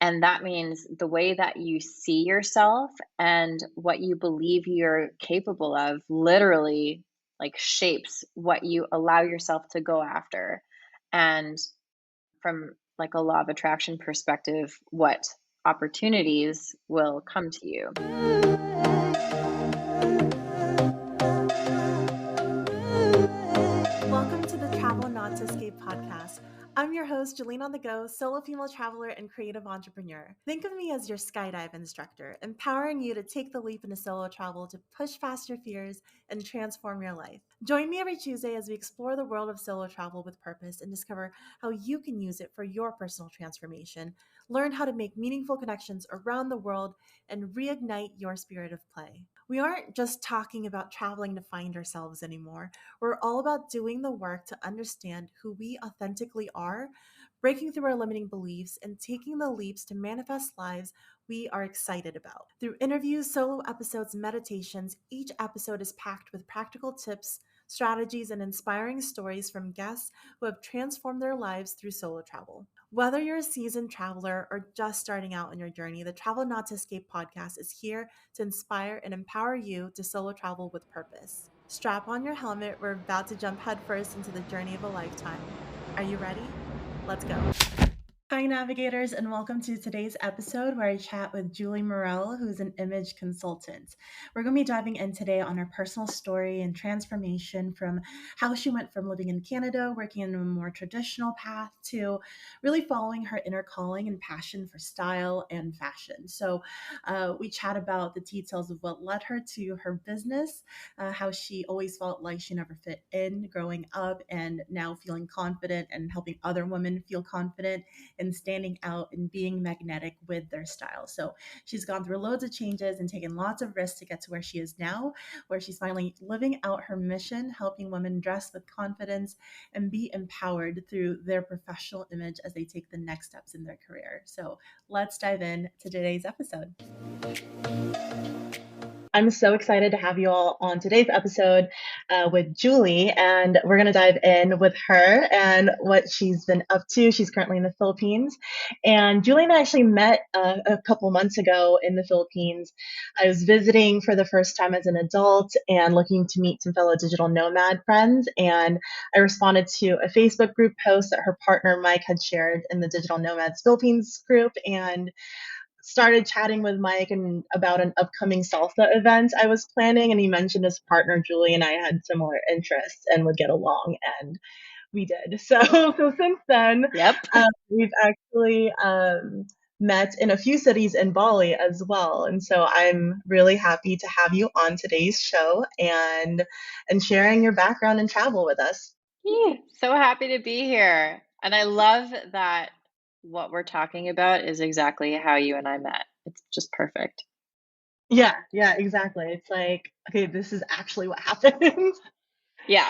And that means the way that you see yourself and what you believe you're capable of literally like shapes what you allow yourself to go after. And from like a law of attraction perspective, what opportunities will come to you. Welcome to the Travel Not to Escape podcast. I'm your host, Jolene on the Go, solo female traveler and creative entrepreneur. Think of me as your skydive instructor, empowering you to take the leap into solo travel to push past your fears and transform your life. Join me every Tuesday as we explore the world of solo travel with purpose and discover how you can use it for your personal transformation, learn how to make meaningful connections around the world, and reignite your spirit of play. We aren't just talking about traveling to find ourselves anymore. We're all about doing the work to understand who we authentically are, breaking through our limiting beliefs, and taking the leaps to manifest lives we are excited about. Through interviews, solo episodes, and meditations, each episode is packed with practical tips, strategies, and inspiring stories from guests who have transformed their lives through solo travel. Whether you're a seasoned traveler or just starting out on your journey, the Travel Not to Escape podcast is here to inspire and empower you to solo travel with purpose. Strap on your helmet. We're about to jump headfirst into the journey of a lifetime. Are you ready? Let's go. Hi, navigators, and welcome to today's episode where I chat with Julie Murell, who's an image consultant. We're going to be diving in today on her personal story and transformation from how she went from living in Canada, working in a more traditional path, to really following her inner calling and passion for style and fashion. So we chat about the details of what led her to her business, how she always felt like she never fit in growing up, and now feeling confident and helping other women feel confident and standing out and being magnetic with their style. So she's gone through loads of changes and taken lots of risks to get to where she is now, where she's finally living out her mission, helping women dress with confidence and be empowered through their professional image as they take the next steps in their career. So let's dive in to today's episode. I'm so excited to have you all on today's episode with Julie, and we're going to dive in with her and what she's been up to. She's currently in the Philippines, and Julie and I actually met a couple months ago in the Philippines. I was visiting for the first time as an adult and looking to meet some fellow digital nomad friends, and I responded to a Facebook group post that her partner Mike had shared in the Digital Nomads Philippines group, and started chatting with Mike and about an upcoming salsa event I was planning, and he mentioned his partner Julie and I had similar interests and would get along, and we did. So since then, Yep. we've actually met in a few cities in Bali as well, and so I'm really happy to have you on today's show and sharing your background and travel with us. So happy to be here. And I love that what we're talking about is exactly how you and I met. It's just perfect. Yeah, exactly. It's like, okay, this is actually what happened. Yeah.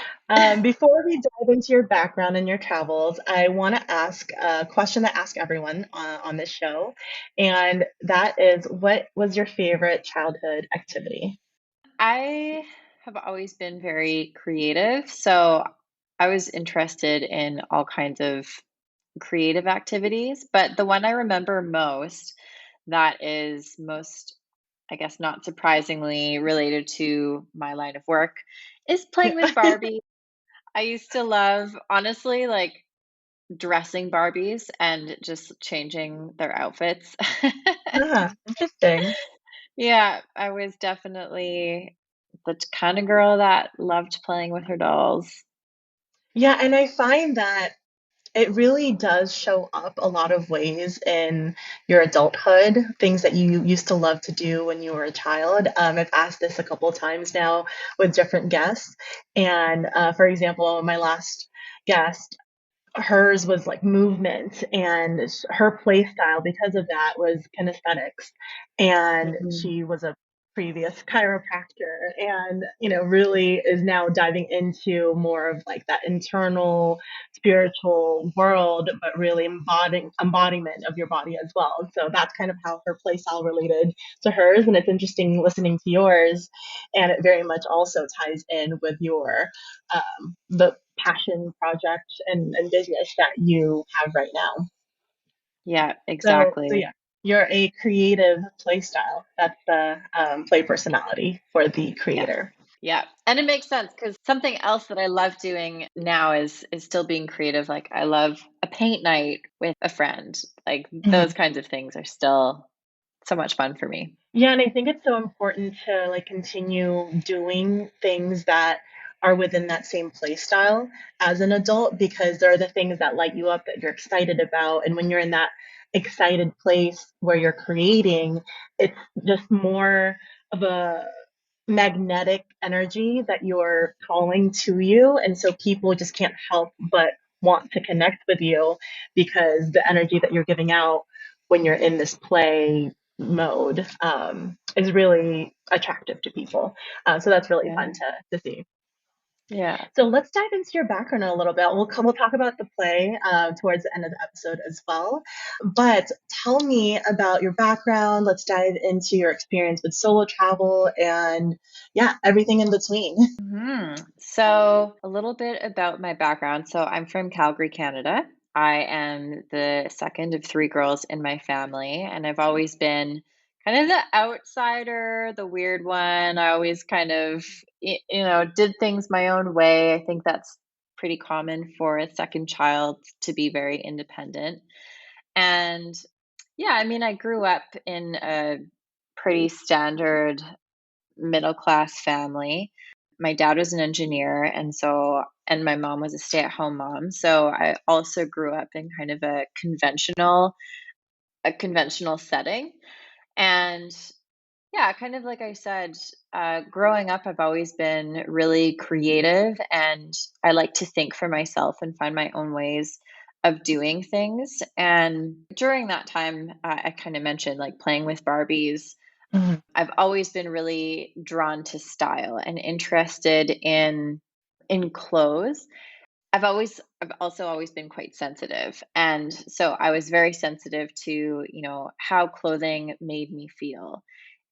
Before we dive into your background and your travels, I want to ask a question that I ask everyone on this show, and that is, what was your favorite childhood activity? I have always been very creative. So I was interested in all kinds of creative activities. But the one I remember most that is most, I guess, not surprisingly related to my line of work is playing with Barbie. I used to love, honestly, like dressing Barbies and just changing their outfits. Interesting. Yeah, I was definitely the kind of girl that loved playing with her dolls. Yeah, and I find that it really does show up a lot of ways in your adulthood, things that you used to love to do when you were a child. I've asked this a couple of times now with different guests. And for example, my last guest, hers was like movement, and her play style because of that was kinesthetics, and Mhm. she was a previous chiropractor, and really is now diving into more of like that internal spiritual world, but really embodiment of your body as well. So that's kind of how her play style related to hers, and it's interesting listening to yours, and it very much also ties in with your the passion project and business that you have right now. Yeah, So exactly. yeah. You're a creative play style. That's the play personality for the Yeah. creator. Yeah. And it makes sense because something else that I love doing now is still being creative. Like I love a paint night with a friend. Like those Mhm. kinds of things are still so much fun for me. Yeah, and I think it's so important to like continue doing things that are within that same play style as an adult because they're the things that light you up that you're excited about. And when you're in that excited place where you're creating, it's just more of a magnetic energy that you're calling to you. And so people just can't help but want to connect with you because the energy that you're giving out when you're in this play mode is really attractive to people. So that's really Yeah. fun to see. Yeah. So let's dive into your background a little bit. We'll talk about the play towards the end of the episode as well. But tell me about your background. Let's dive into your experience with solo travel and yeah, everything in between. So, a little bit about my background. So, I'm from Calgary, Canada. I am the second of three girls in my family, and I've always been kind of the outsider, the weird one. I always kind of, did things my own way. I think that's pretty common for a second child to be very independent. And yeah, I mean, I grew up in a pretty standard middle class family. My dad was an engineer, and my mom was a stay-at-home mom. So I also grew up in kind of a conventional setting. And yeah, kind of like I said, growing up, I've always been really creative, and I like to think for myself and find my own ways of doing things. And during that time, I kind of mentioned like playing with Barbies. Mhm. I've always been really drawn to style and interested in clothes. I've also always been quite sensitive. And so I was very sensitive to, how clothing made me feel.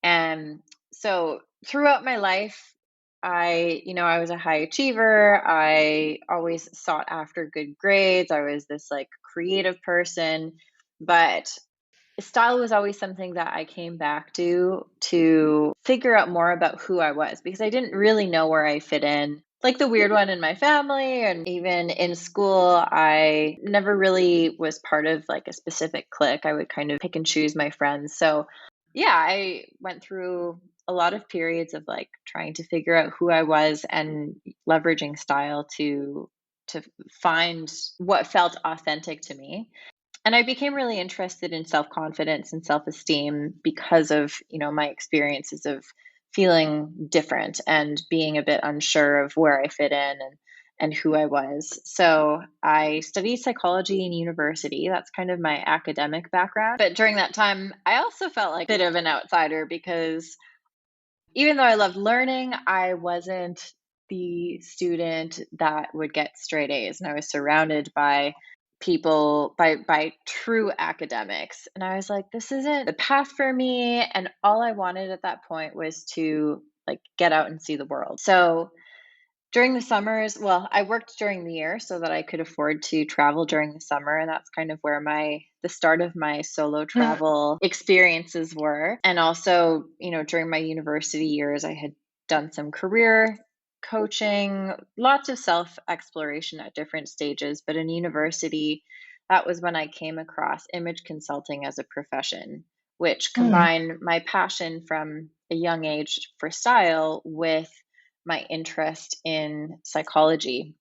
And so throughout my life, I was a high achiever. I always sought after good grades. I was this like creative person, but style was always something that I came back to figure out more about who I was because I didn't really know where I fit in. Like the weird one in my family, and even in school, I never really was part of like a specific clique. I would kind of pick and choose my friends. So, yeah, I went through a lot of periods of like trying to figure out who I was and leveraging style to find what felt authentic to me. And I became really interested in self-confidence and self-esteem because of, my experiences of feeling different and being a bit unsure of where I fit in and who I was. So I studied psychology in university. That's kind of my academic background. But during that time, I also felt like a bit of an outsider because even though I loved learning, I wasn't the student that would get straight A's, and I was surrounded by people by true academics. And I was like, this isn't the path for me. And all I wanted at that point was to like get out and see the world. So during the summers, well, I worked during the year so that I could afford to travel during the summer, and that's kind of where the start of my solo travel experiences were. And also, during my university years, I had done some career coaching, lots of self-exploration at different stages, but in university, that was when I came across image consulting as a profession, which Mm. combined my passion from a young age for style with my interest in psychology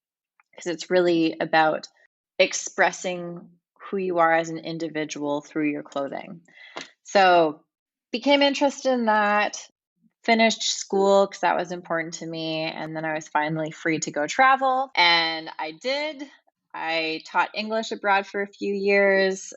because it's really about expressing who you are as an individual through your clothing. So, became interested in that, finished school because that was important to me, and then I was finally free to go travel, and I did. I taught English abroad for a few years.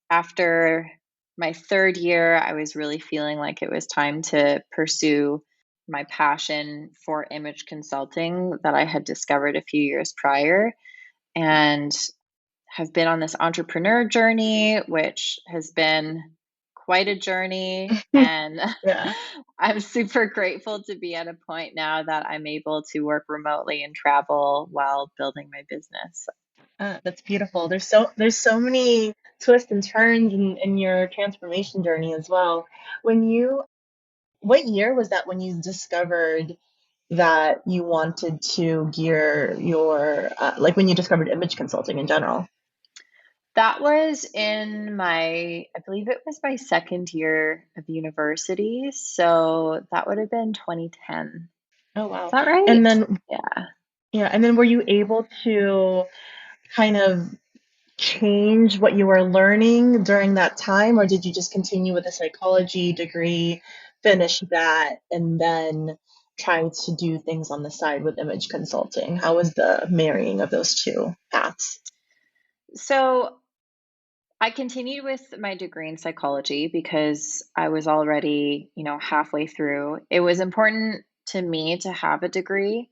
After my third year, I was really feeling like it was time to pursue my passion for image consulting that I had discovered a few years prior, and have been on this entrepreneur journey, which has been quite a journey. And Yeah. I'm super grateful to be at a point now that I'm able to work remotely and travel while building my business. That's beautiful. There's so many twists and turns in your transformation journey as well. When you, what year was that when you discovered that you wanted to gear your, like when you discovered image consulting in general? That was in I believe it was my second year of university. So that would have been 2010. Oh, Is wow. that And right? then, Yeah. yeah, and then were you able to kind of change what you were learning during that time, or did you just continue with a psychology degree, finish that, and then try to do things on the side with image consulting? How was the marrying of those two paths? So I continued with my degree in psychology because I was already, halfway through. It was important to me to have a degree.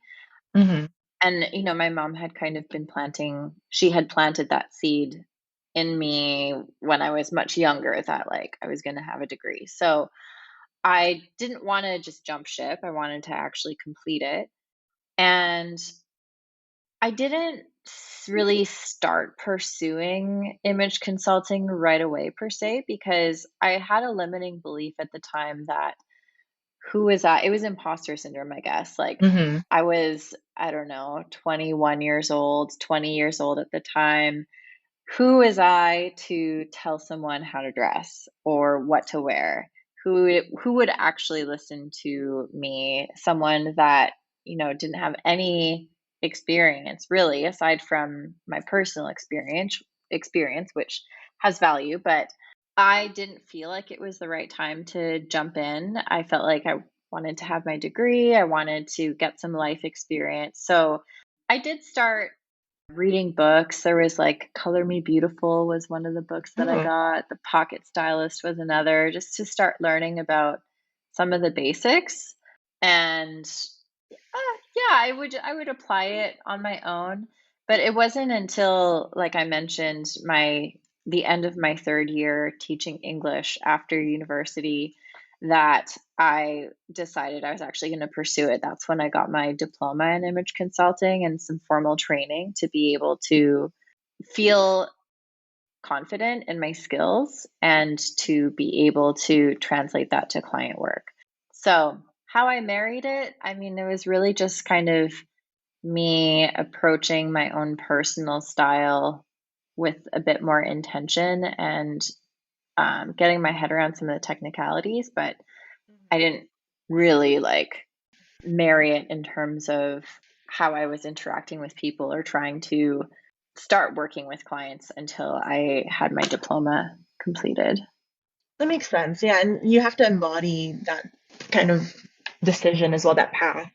Hmm. And, my mom had kind of been she had planted that seed in me when I was much younger that like I was going to have a degree. So I didn't want to just jump ship. I wanted to actually complete it. And I didn't really start pursuing image consulting right away per se because I had a limiting belief at the time that who was I? It was imposter syndrome, I guess. Like Hmm. I was, I don't know, 21 years old, 20 years old at the time. Who is I to tell someone how to dress or what to wear? Who would actually listen to me? Someone that, didn't have any experience really aside from my personal experience which has value, but I didn't feel like it was the right time to jump in. I felt like I wanted to have my degree. I wanted to get some life experience. So I did start reading books. There was like Color Me Beautiful was one of the books that I Oh, got. The Pocket Stylist was another, just to start learning about some of the basics. And yeah, I would apply it on my own, but it wasn't until, like I mentioned, the end of my third year teaching English after university that I decided I was actually going to pursue it. That's when I got my diploma in image consulting and some formal training to be able to feel confident in my skills and to be able to translate that to client work. So, how I married it, I mean, it was really just kind of me approaching my own personal style with a bit more intention and getting my head around some of the technicalities, but I didn't really like marry it in terms of how I was interacting with people or trying to start working with clients until I had my diploma completed. that makes sense. Yeah, and you have to embody that kind of decision as well, that path.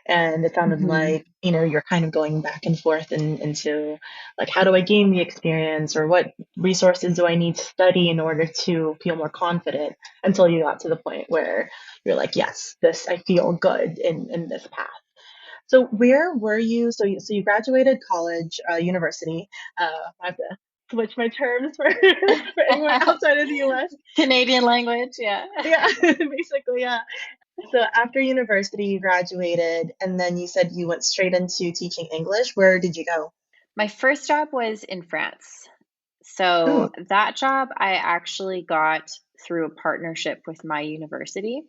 And it sounded Hmm. like, you're kind of going back and forth into like, how do I gain the experience, or what resources do I need to study in order to feel more confident, until you got to the point where you're like, yes, this, I feel good in this path. So where were you? So you graduated college, university. I have to switch my terms for for anyone outside of the U.S. Canadian language, yeah. Yeah, basically, yeah. So after university, you graduated, and then you said you went straight into teaching English. Where did you go? My first job was in France. So Oh, that job I actually got through a partnership with my university.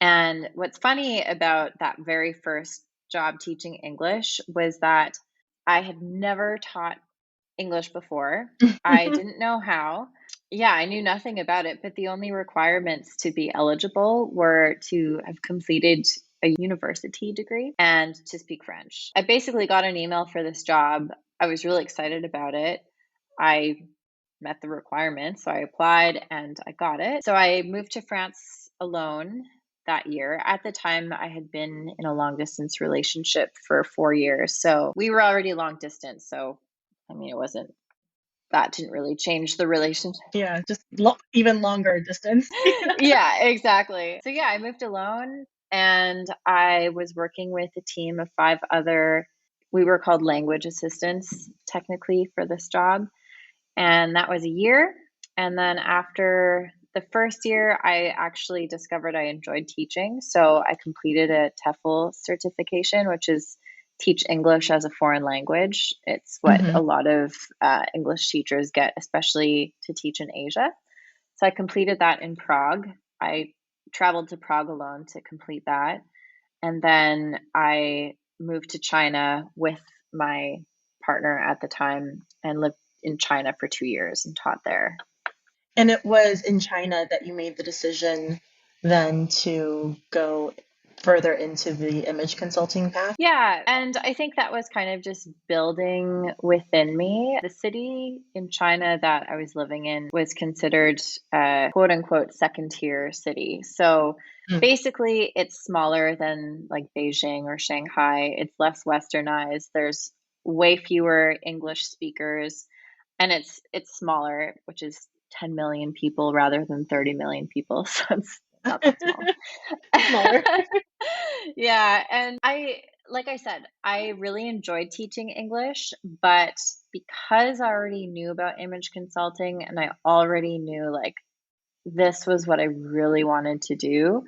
And what's funny about that very first job teaching English was that I had never taught English before. I didn't know how. Yeah, I knew nothing about it, but the only requirements to be eligible were to have completed a university degree and to speak French. I basically got an email for this job. I was really excited about it. I met the requirements, so I applied and I got it. So I moved to France alone that year. At the time, I had been in a long distance relationship for 4 years. So we were already long distance. So, I mean, that didn't really change the relationship. yeah, just even longer distance. Yeah, exactly. So, yeah, I moved alone and I was working with a team of five other, we were called language assistants technically for this job. And that was a year. And then after the first year, I actually discovered I enjoyed teaching. So I completed a TEFL certification, which is teach English as a foreign language. It's what a Hmm. lot of English teachers get, especially to teach in Asia. So I completed that in Prague. I traveled to Prague alone to complete that. And then I moved to China with my partner at the time and lived in China for 2 years and taught there. And it was in China that you made the decision then to go further into the image consulting path? Yeah, and I think that was kind of just building within me. The city in China that I was living in was considered a quote unquote second tier city. So Mm. basically, it's smaller than like Beijing or Shanghai, it's less westernized. There's way fewer English speakers, and it's smaller, which is 10 million people rather than 30 million people. So it's not that small. Smaller. Yeah, and like I said, I really enjoyed teaching English, but because I already knew about image consulting and I already knew like this was what I really wanted to do,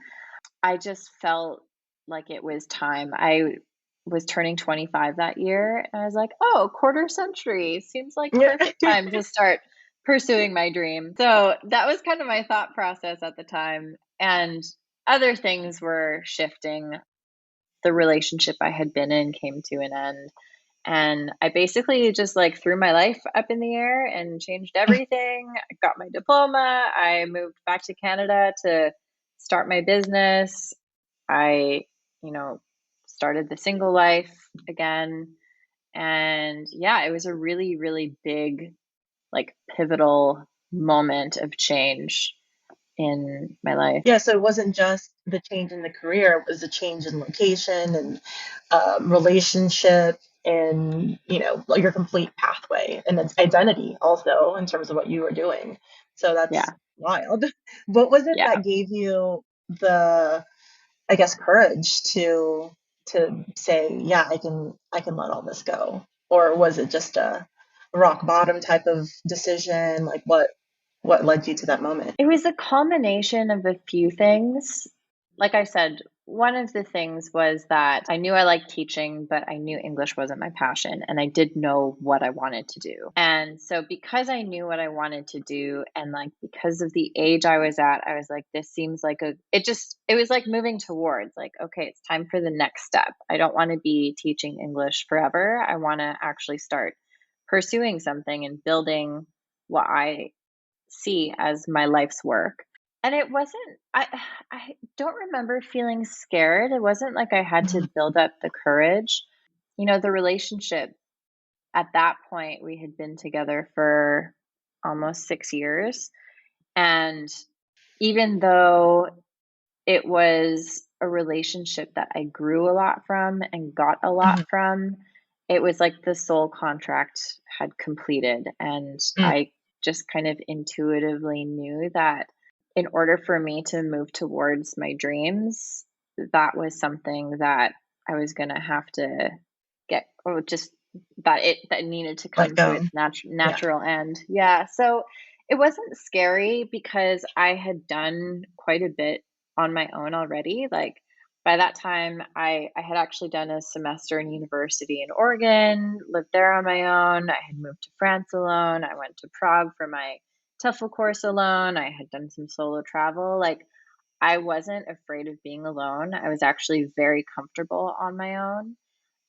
I just felt like it was time. I was turning 25 that year, and I was like, "Oh, quarter century seems like Yeah. perfect time to start pursuing my dream." So that was kind of my thought process at the time, and other things were shifting. The relationship I had been in came to an end, and I basically just like threw my life up in the air and changed everything. I got my diploma. I moved back to Canada to start my business. I, you know, started the single life again. And yeah, it was a really, really big, like pivotal moment of change in my life. Yeah, so it wasn't just the change in the career, it was a change in location and relationship and, like your complete pathway and its identity also in terms of what you were doing. So that's Yeah. wild. What was it Yeah. that gave you the, I guess, courage to say, yeah, I can let all this go? Or was it just a rock bottom type of decision? Like what led you to that moment? It was a combination of a few things. Like I said, one of the things was that I knew I liked teaching, but I knew English wasn't my passion, and I did know what I wanted to do. And so, because I knew what I wanted to do, and like because of the age I was at, I was like, this seems like it was like moving towards, like, okay, it's time for the next step. I don't want to be teaching English forever. I want to actually start pursuing something and building what I see as my life's work. And it wasn't I don't remember feeling scared. It wasn't like I had to Mhm. build up the courage. The relationship at that point, we had been together for almost 6 years, and even though it was a relationship that I grew a lot from and got a lot Mhm. from. It was like the soul contract had completed, and Mm. I just kind of intuitively knew that in order for me to move towards my dreams, that was something that I was going to have to get, or just that needed to Let come to go. its Yeah. natural end. Yeah. So it wasn't scary because I had done quite a bit on my own already. Like by that time, I had actually done a semester in university in Oregon, lived there on my own. I had moved to France alone. I went to Prague for my TOEFL course alone. I had done some solo travel. Like I wasn't afraid of being alone. I was actually very comfortable on my own.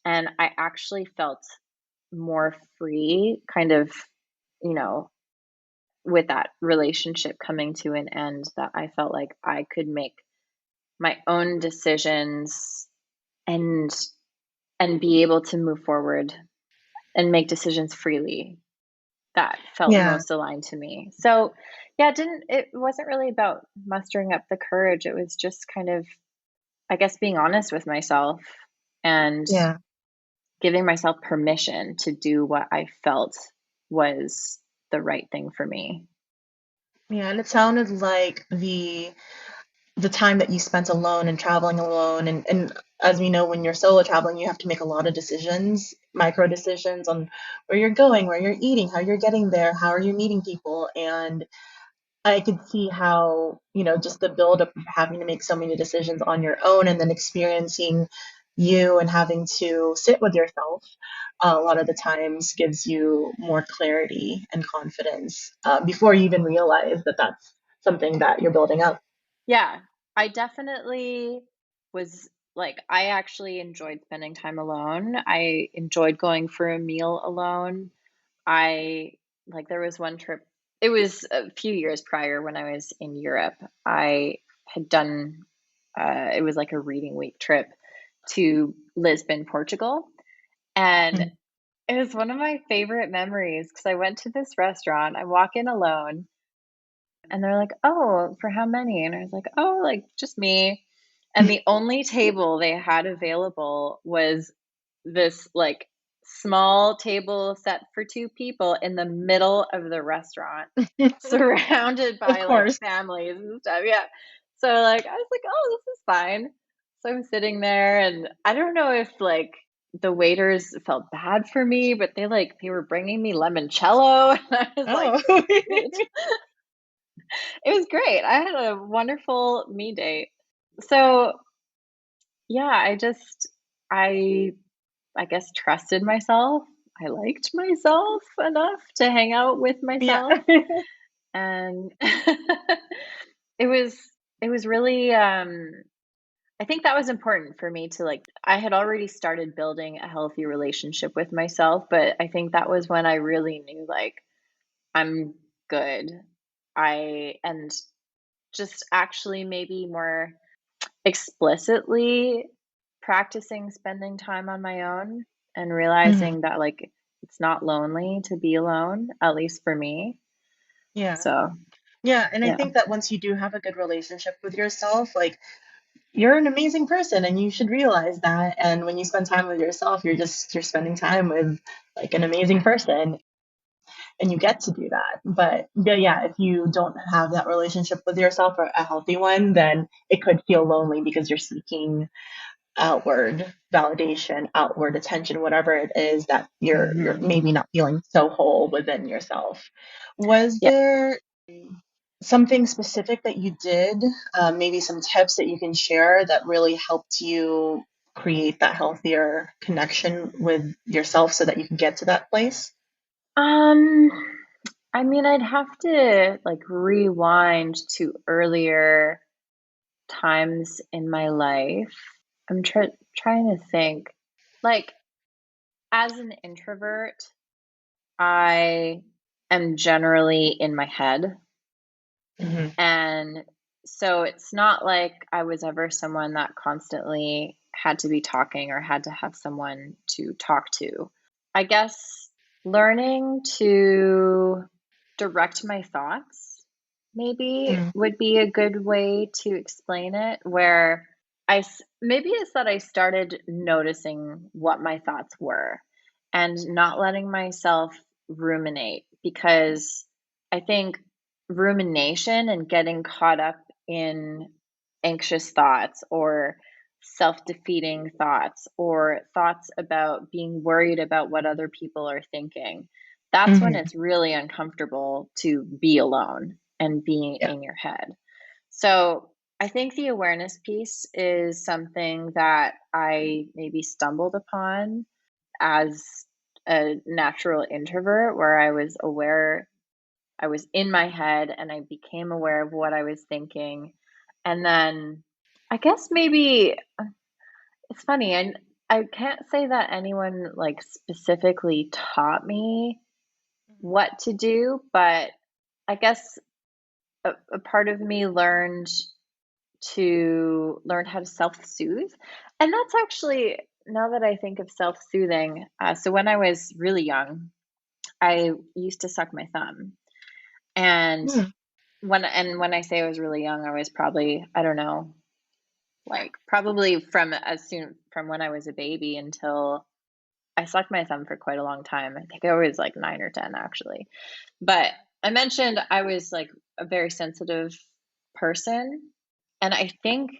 And I actually felt more free, kind of, you know, with that relationship coming to an end, that I felt like I could make my own decisions and be able to move forward and make decisions freely that felt Yeah. most aligned to me. So, yeah, it wasn't really about mustering up the courage. It was just kind of, I guess, being honest with myself and Yeah. giving myself permission to do what I felt was the right thing for me. Yeah. And it sounded like the time that you spent alone and traveling alone and as we know, when you're solo traveling, you have to make a lot of decisions, micro decisions on where you're going, where you're eating, how you're getting there, how are you meeting people. And I could see how, just the buildup of having to make so many decisions on your own and then experiencing you and having to sit with yourself a lot of the times gives you more clarity and confidence before you even realize that that's something that you're building up. Yeah, I definitely was like, I actually enjoyed spending time alone. I enjoyed going for a meal alone. I like there was one trip, it was a few years prior when I was in Europe. I had done it was like a reading week trip to Lisbon, Portugal. And Mhm. it was one of my favorite memories because I went to this restaurant. I walk in alone and they're like, "Oh, for how many?" And I was like, "Oh, like just me." And the only table they had available was this like small table set for two people in the middle of the restaurant, surrounded Of by like course. families and stuff. Yeah. So like I was like, "Oh, this is fine." So I'm sitting there and I don't know if like the waiters felt bad for me, but they were bringing me limoncello and I was like, Oh. "Sweet." It was great. I had a wonderful me date. So, yeah, I I guess trusted myself. I liked myself enough to hang out with Yeah. myself and it was it was really I think that was important for me to like I had already started building a healthy relationship with myself, but I think that was when I really knew like I'm good. I and just actually maybe more explicitly practicing spending time on my own and Mhm. realizing that like it's not lonely to be alone, at least for me. Yeah. So, Yeah, and I yeah. think that once you do have a good relationship with yourself, like you're an amazing person and you should realize that. And when you spend time with yourself, you're spending time with like an amazing person and you get to do that. But yeah, if you don't have that relationship with yourself or a healthy one, then it could feel lonely because you're seeking outward validation, outward attention, whatever it is that you're Hmm. maybe not feeling so whole within yourself. Was Yeah. there something specific that you did, maybe some tips that you can share that really helped you create that healthier connection with yourself so that you can get to that place? Um, I mean, I'd have to like rewind to earlier times in my life. I'm trying to think. Like, as an introvert, I am generally in my head. Hmm. And so it's not like I was ever someone that constantly had to be talking or had to have someone to talk to. I guess learning to direct my thoughts maybe Mm-hmm. would be a good way to explain it, where maybe it's that I started noticing what my thoughts were and not letting myself ruminate because I think rumination and getting caught up in anxious thoughts or self-defeating thoughts or thoughts about being worried about what other people are thinking. That's when Hmm. it's really uncomfortable to be alone and being Yeah. in your head. So, I think the awareness piece is something that I maybe stumbled upon as a natural introvert where I was aware I was in my head and I became aware of what I was thinking. And then I guess maybe it's funny, I can't say that anyone like specifically taught me what to do, but I guess a part of me learned how to self-soothe. And that's actually now that I think of self-soothing, so when I was really young, I used to suck my thumb. And Mm. when I say I was really young, I was probably, I don't know, like probably from when I was a baby until I sucked my thumb for quite a long time. I think I was like 9 or 10 actually. But I mentioned I was like a very sensitive person, and I think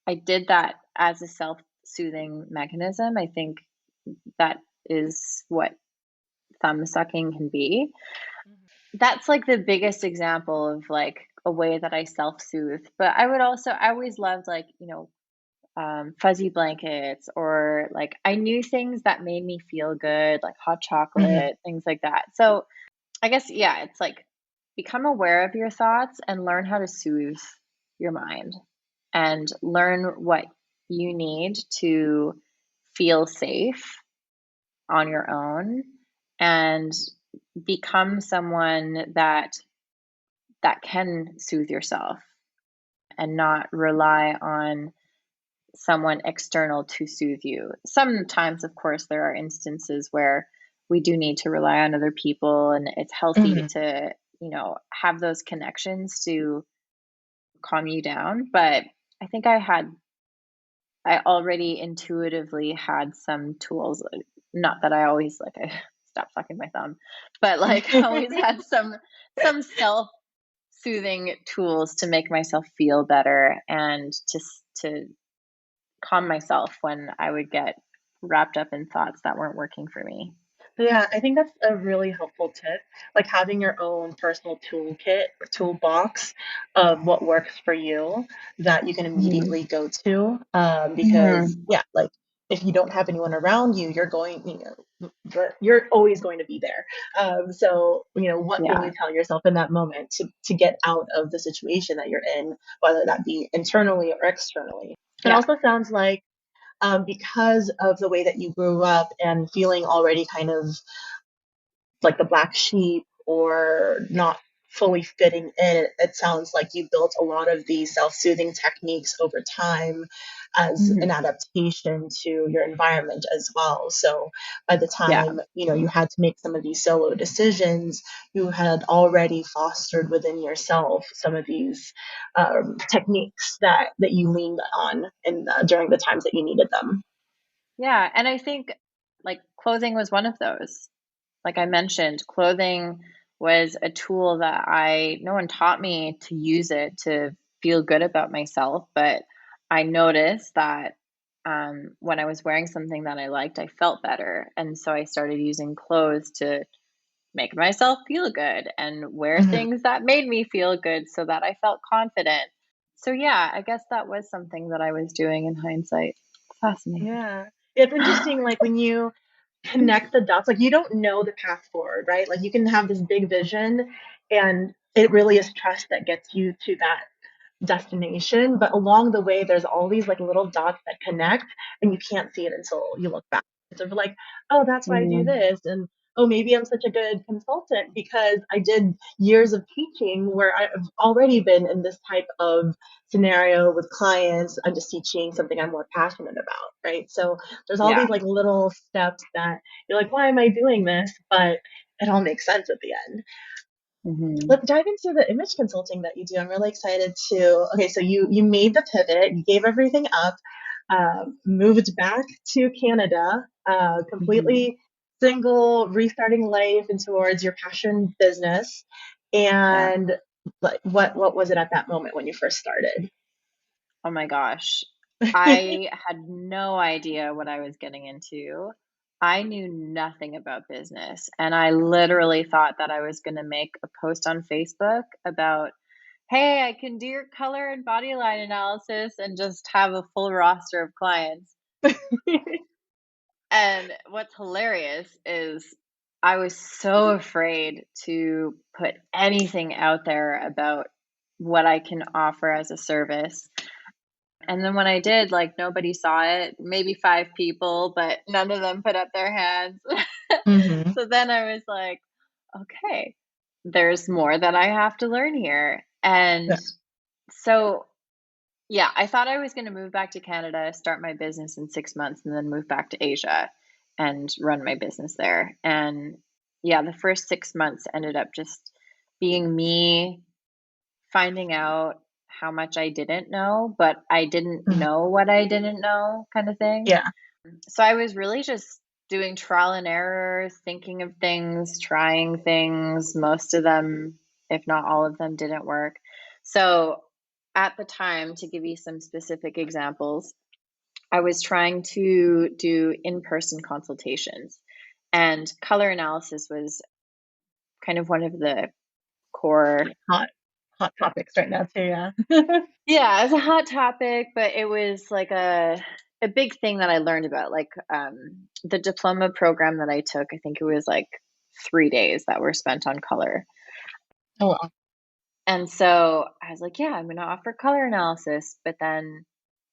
I did that as a self-soothing mechanism. I think that is what thumb sucking can be. That's like the biggest example of like a way that I self-soothe. But I always loved like, fuzzy blankets, or like I knew things that made me feel good, like hot Hmm. chocolate, things like that. So I guess, yeah, it's like become aware of your thoughts and learn how to soothe your mind and learn what you need to feel safe on your own and become someone that can soothe yourself and not rely on someone external to soothe you. Sometimes, of course, there are instances where we do need to rely on other people, and it's healthy Hmm. to, have those connections to calm you down. But I think I already intuitively had some tools. Not that I always like I stop sucking my thumb, but like I always had some self-soothing tools to make myself feel better and to calm myself when I would get wrapped up in thoughts that weren't working for me. Yeah, I think that's a really helpful tip. Like having your own personal toolkit or toolbox of what works for you that you can Mhm. immediately go to. Because, Mhm. yeah, like if you don't have anyone around you, you're always going to be there. So, what can you Yeah. tell yourself in that moment to get out of the situation that you're in, whether that be internally or externally? It Yeah. also sounds like because of the way that you grew up and feeling already kind of like the black sheep or not fully fitting in, it sounds like you built a lot of these self-soothing techniques over time as an Mhm. adaptation to your environment as well. So by the Yeah. time, you had to make some of these solo decisions, you had already fostered within yourself some of these techniques that you leaned on in during the times that you needed them. Yeah, and I think, like, clothing was one of those. Like I mentioned, clothing was a tool that I no one taught me to use it to feel good about myself, but I noticed that, when I was wearing something that I liked, I felt better, and so I started using clothes to make myself feel good and wear Mhm. things that made me feel good so that I felt confident. So, yeah, I guess that was something that I was doing in hindsight. Fascinating. Yeah. It's interesting, like when you connect the dots, like you don't know the path forward, right? Like you can have this big vision and it really is trust that gets you to that destination, but along the way there's all these like little dots that connect and you can't see it until you look back. It's sort of like, oh, that's why I do Mm, this, and oh, maybe I'm such a good consultant because I did years of teaching where I've already been in this type of scenario with clients. I'm just teaching something I'm more passionate about, right? So there's all yeah. these like little steps that you're like, why am I doing this? But it all makes sense at the end. Hmm. Let's dive into the image consulting that you do. I'm really excited to. Okay, so you made the pivot, you gave everything up, moved back to Canada, Hmm. completely single, restarting life and towards your passion business. Yeah. And like, what was it at that moment when you first started? Oh my gosh. I had no idea what I was getting into. I knew nothing about business. And I literally thought that I was going to make a post on Facebook about, hey, I can do your color and body line analysis and just have a full roster of clients. And what's hilarious is I was so afraid to put anything out there about what I can offer as a service. And then when I did, like, nobody saw it, maybe 5 people, but none of them put up their hands. Hmm. So then I was like, "Okay, there's more that I have to learn here." And Yeah. so, yeah, I thought I was gonna move back to Canada, start my business in 6 months, and then move back to Asia and run my business there. And, yeah, the first 6 months ended up just being me finding out how much I didn't know, but I didn't Mhm. know what I didn't know kind of thing. Yeah. So I was really just doing trial and error, thinking of things, trying things. Most of them, if not all of them, didn't work. So at the time, to give you some specific examples, I was trying to do in person consultations, and color analysis was kind of one of the core. Hot. hot topics right now too. Yeah. Yeah, it's a hot topic, but it was like a big thing that I learned about. Like the diploma program that I took, I think it was like 3 days that were spent on color. Oh wow. And so I was like, yeah, I'm going to offer color analysis, but then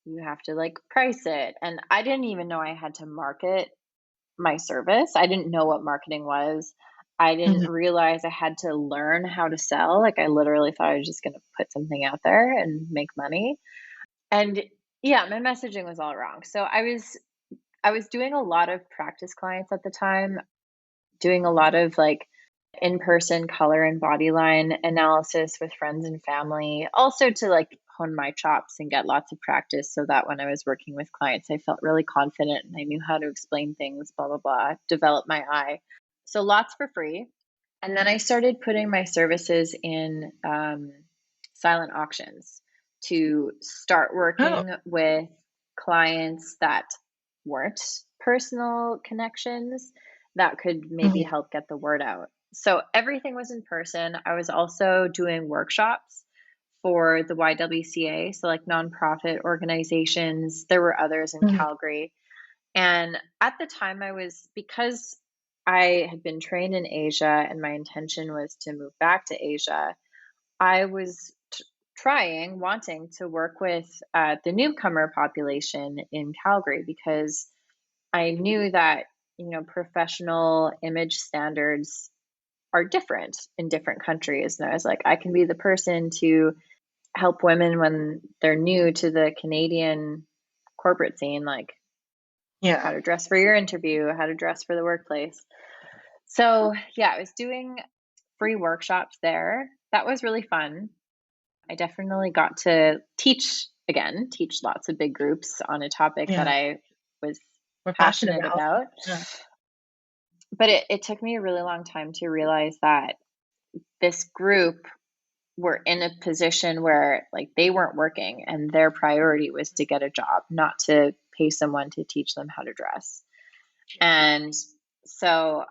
you have to like price it. And I didn't even know I had to market my service. I didn't know what marketing was. I didn't Mhm. realize I had to learn how to sell. Like I literally thought I was just going to put something out there and make money. And yeah, my messaging was all wrong. So I was doing a lot of practice clients at the time, doing a lot of like in-person color and body line analysis with friends and family, also to like hone my chops and get lots of practice so that when I was working with clients, I felt really confident and I knew how to explain things, blah, blah, blah, develop my eye. So lots for free. And then I started putting my services in silent auctions to start Oh. working with clients that weren't personal connections that could maybe Mhm. help get the word out. So everything was in person. I was also doing workshops for the YWCA, so like nonprofit organizations. There were others in Mhm. Calgary. And at the time, because I had been trained in Asia and my intention was to move back to Asia, I was wanting to work with the newcomer population in Calgary because I knew that, professional image standards are different in different countries. And I was like, I can be the person to help women when they're new to the Canadian corporate scene, like Yeah. how to dress for your interview, how to dress for the workplace. So, yeah, I was doing free workshops there. That was really fun. I definitely got to teach lots of big groups on a topic that Yeah. I was We're passionate passionate about. about. Yeah. But it took me a really long time to realize that this group were in a position where like they weren't working and their priority was to get a job, not to pay someone to teach them how to dress. And so,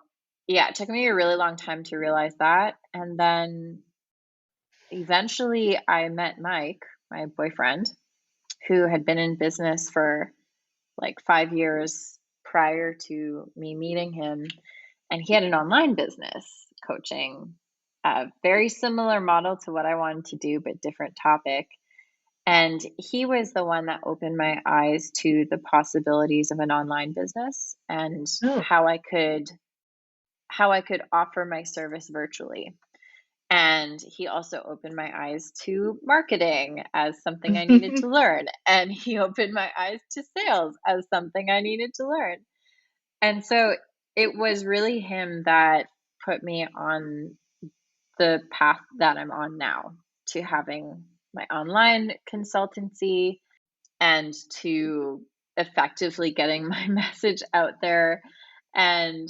yeah, it took me a really long time to realize that. And then eventually I met Mike, my boyfriend, who had been in business for like 5 years prior to me meeting him. And he had an online business coaching, a very similar model to what I wanted to do, but different topic. And he was the one that opened my eyes to the possibilities of an online business and Oh. how I could offer my service virtually. And he also opened my eyes to marketing as something I needed to learn. And he opened my eyes to sales as something I needed to learn. And so it was really him that put me on the path that I'm on now, to having my online consultancy and to effectively getting my message out there and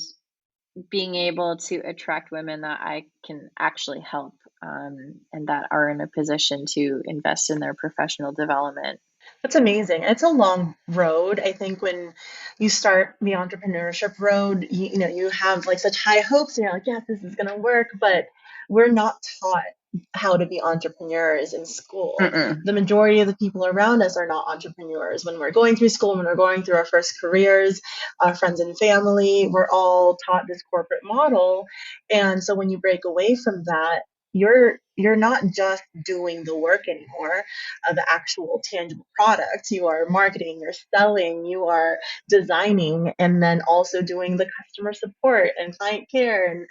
being able to attract women that I can actually help, and that are in a position to invest in their professional development. That's amazing. It's a long road. I think when you start the entrepreneurship road, you have like such high hopes and you're like, yes, this is going to work, but we're not taught how to be entrepreneurs in school. Mm-mm. The majority of the people around us are not entrepreneurs. When we're going through school, when we're going through our first careers, our friends and family, we're all taught this corporate model. And so when you break away from that, you're not just doing the work anymore, the actual tangible product. You are marketing, you're selling, you are designing, and then also doing the customer support and client care and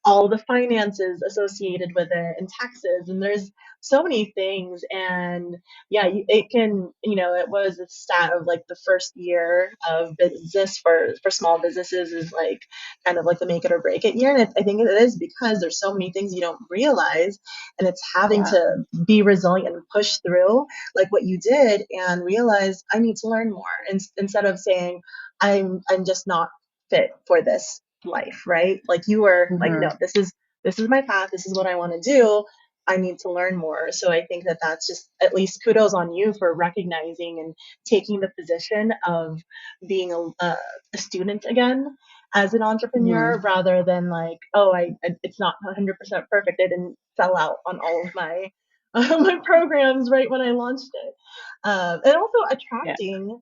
all the finances associated with it and taxes, and there's so many things. And yeah, it can, it was a stat of like the first year of business for small businesses is like kind of like the make it or break it year. And I think it is because there's so many things you don't realize, and it's having Yeah. to be resilient and push through like what you did and realize I need to learn more, instead of saying I'm just not fit for this life, right? Like you were like, no, Mm-hmm. this is my path. This is what I want to do. I need to learn more. So I think that that's just at least kudos on you for recognizing and taking the position of being a student again as an entrepreneur, Mm-hmm. rather than like, oh, it's not 100% perfect. I didn't sell out on all of my my programs right when I launched it. And also Yeah. attracting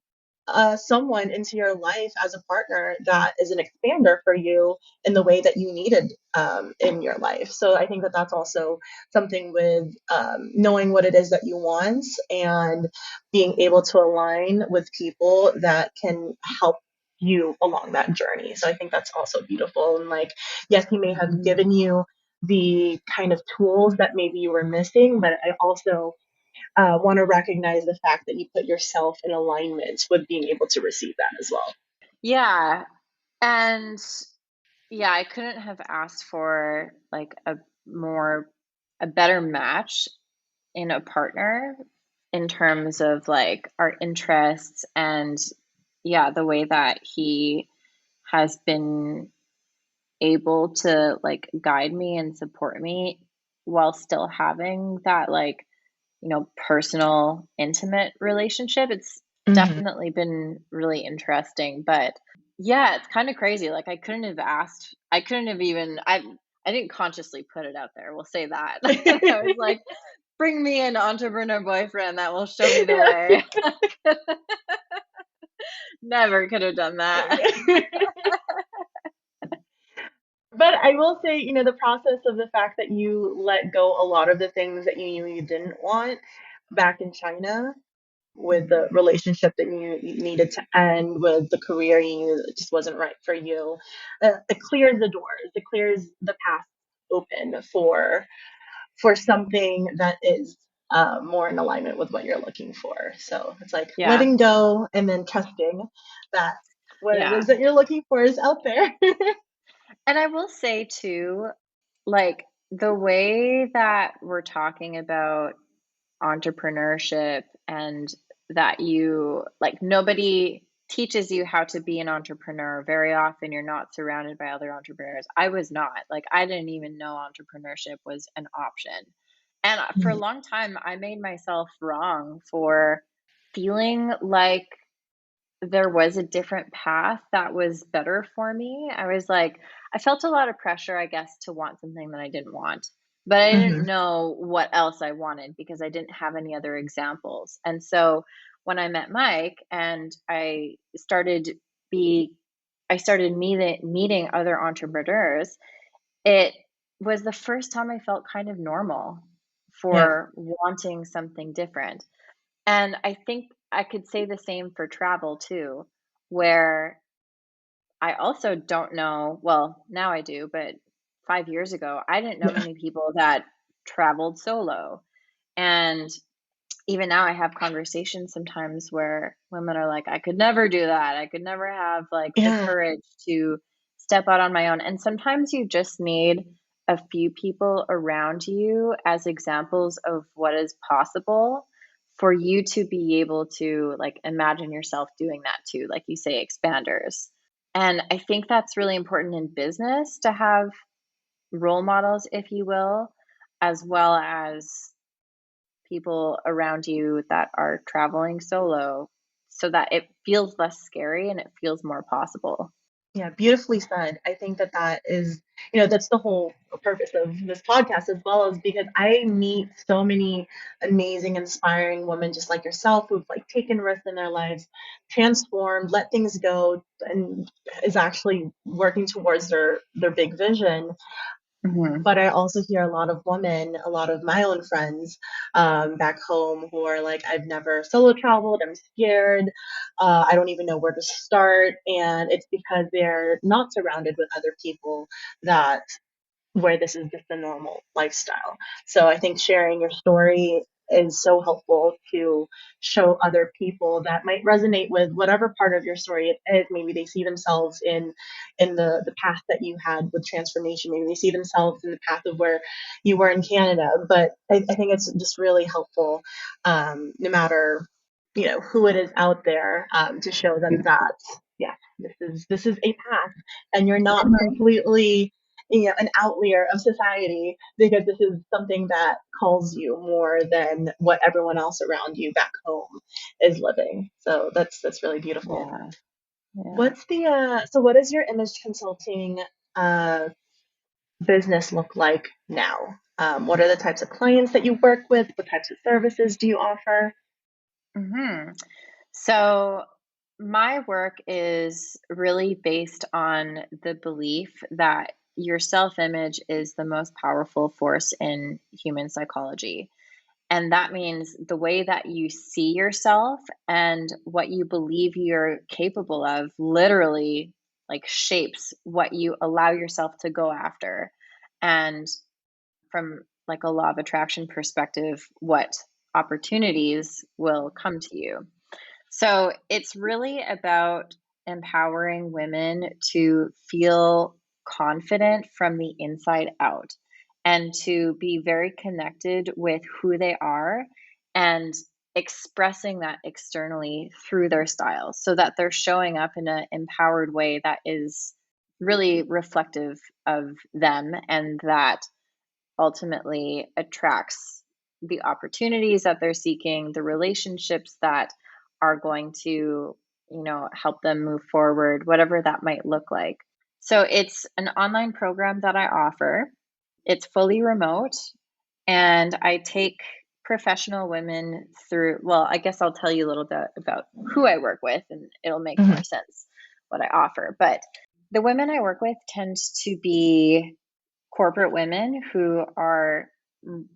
someone into your life as a partner that is an expander for you in the way that you needed in your life. So I think that that's also something with knowing what it is that you want and being able to align with people that can help you along that journey. So I think that's also beautiful. And like, yes, he may have Mhm. given you the kind of tools that maybe you were missing, but I also want to recognize the fact that you put yourself in alignment with being able to receive that as well. Yeah. And yeah, I couldn't have asked for like more, a better match in a partner in terms of like our interests and yeah, the way that he has been able to like guide me and support me while still having that like, personal, intimate relationship. It's Mm-hmm. definitely been really interesting, but yeah, it's kind of crazy. Like I couldn't have even I didn't consciously put it out there. We'll say that. I was like, bring me an entrepreneur boyfriend that will show me the way. Never could have done that. Yeah. But I will say, the process of the fact that you let go a lot of the things that you knew you didn't want back in China with the Mhm. relationship that you needed to end, with the career you knew that just wasn't right for you, it clears the doors, it clears the path open for something that is more in alignment with what you're looking for. So it's like Yeah. letting go and then trusting that what it is Yeah. that you're looking for is out there. And I will say too, like the way that we're talking about entrepreneurship and that you like nobody teaches you how to be an entrepreneur. Very often you're not surrounded by other entrepreneurs. I was not. Like I didn't even know entrepreneurship was an option. And for a long time I made myself wrong for feeling like there was a different path that was better for me. I was like, I felt a lot of pressure, I guess, to want something that I didn't want, but I didn't Hmm. know what else I wanted because I didn't have any other examples. And so when I met Mike and be, I started meeting other entrepreneurs, it was the first time I felt kind of normal Yeah. for wanting something different. And I think I could say the same for travel too, where I also don't know, well, now I do, but 5 years ago, I didn't know Yeah. many people that traveled solo. And even now I have conversations sometimes where women are like, I could never do that. I could never have like the Yeah. courage to step out on my own. And sometimes you just need a few people around you as examples of what is possible for you to be able to like imagine yourself doing that too, like you say, expanders. And I think that's really important in business to have role models, if you will, as well as people around you that are traveling solo so that it feels less scary and it feels more possible. Yeah, beautifully said. I think that that is, that's the whole purpose of this podcast as well, is because I meet so many amazing, inspiring women just like yourself who've like taken risks in their lives, transformed, let things go, and is actually working towards their big vision. Hmm. But I also hear a lot of women, a lot of my own friends back home who are like, I've never solo traveled, I'm scared, I don't even know where to start. And it's because they're not surrounded with other people that where this is just a normal lifestyle. So I think sharing your story is so helpful to show other people that might resonate with whatever part of your story it is. Maybe they see themselves in the path that you had with transformation. Maybe they see themselves in the path of where you were in Canada. But I think it's just really helpful, no matter who it is out there, to show them that yeah, this is a path, and you're not completely an outlier of society, because this is something that calls you more than what everyone else around you back home is living. So that's really beautiful. Yeah. Yeah. What's the so what is your image consulting uh business look like now? What are the types of clients that you work with? What types of services do you offer? hmm So, my work is really based on the belief that your self image is the most powerful force in human psychology. And that means the way that you see yourself and what you believe you're capable of literally like shapes what you allow yourself to go after. And from like a law of attraction perspective, what opportunities will come to you. So it's really about empowering women to feel confident from the inside out and to be very connected with who they are and expressing that externally through their styles so that they're showing up in an empowered way that is really reflective of them and that ultimately attracts the opportunities that they're seeking, the relationships that are going to, help them move forward, whatever that might look like. So it's an online program that I offer. It's fully remote and I take professional women through, well, I guess I'll tell you a little bit about who I work with and it'll make Mhm. more sense what I offer. But the women I work with tend to be corporate women who are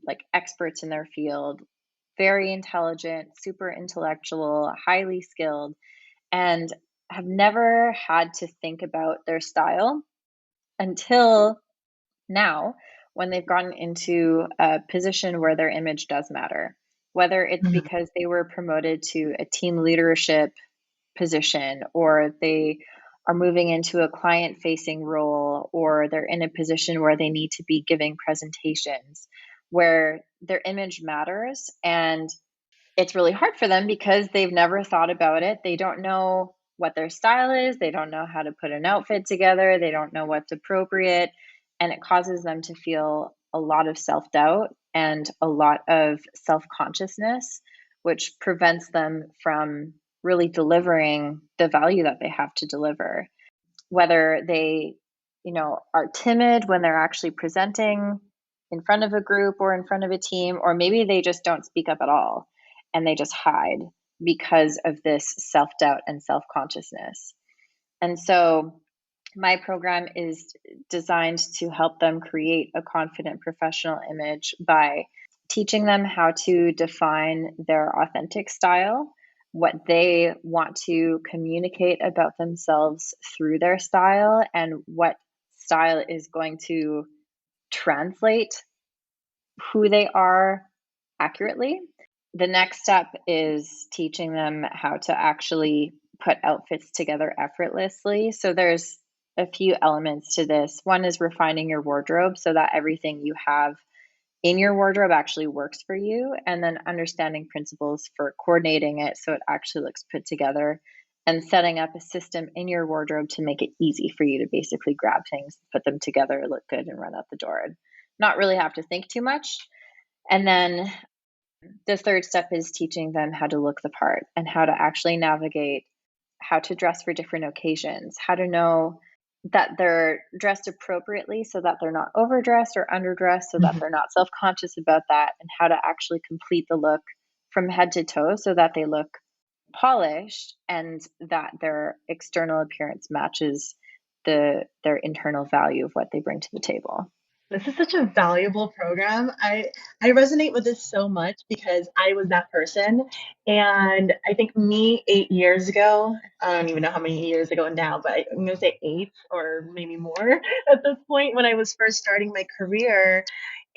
like experts in their field, very intelligent, super intellectual, highly skilled, and have never had to think about their style until now when they've gotten into a position where their image does matter. Whether it's Mhm. because they were promoted to a team leadership position or they are moving into a client facing role or they're in a position where they need to be giving presentations where their image matters and it's really hard for them because they've never thought about it. They don't know what their style is, they don't know how to put an outfit together, they don't know what's appropriate, and it causes them to feel a lot of self-doubt and a lot of self-consciousness, which prevents them from really delivering the value that they have to deliver. Whether they, are timid when they're actually presenting in front of a group or in front of a team, or maybe they just don't speak up at all and they just hide because of this self doubt and self consciousness. And so my program is designed to help them create a confident professional image by teaching them how to define their authentic style, what they want to communicate about themselves through their style, and what style is going to translate who they are accurately. The next step is teaching them how to actually put outfits together effortlessly. So there's a few elements to this. One is refining your wardrobe so that everything you have in your wardrobe actually works for you, and then understanding principles for coordinating it so it actually looks put together, and setting up a system in your wardrobe to make it easy for you to basically grab things, put them together, look good, and run out the door. And not really have to think too much. And then the third step is teaching them how to look the part and how to actually navigate how to dress for different occasions, how to know that they're dressed appropriately so that they're not overdressed or underdressed, so that Mhm. they're not self conscious about that, and how to actually complete the look from head to toe so that they look polished and that their external appearance matches their internal value of what they bring to the table. This is such a valuable program. I resonate with this so much because I was that person. And I think me 8 years ago, I don't even know how many years ago now, but I'm going to say eight or maybe more at this point when I was first starting my career.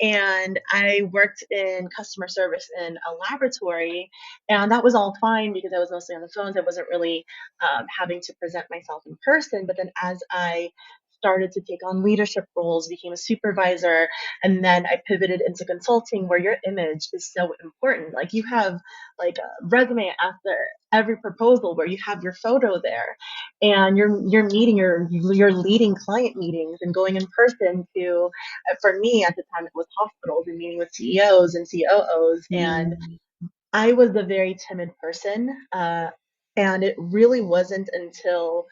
And I worked in customer service in a laboratory, and that was all fine because I was mostly on the phones. I wasn't really having to present myself in person. But then as I started to take on leadership roles, became a supervisor, and then I pivoted into consulting where your image is so important. Like you have like a resume after every proposal where you have your photo there and you're leading client meetings and going in person to for me at the time it was hospitals and meeting with CEOs and COOs, and Mm. I was a very timid person, and it really wasn't until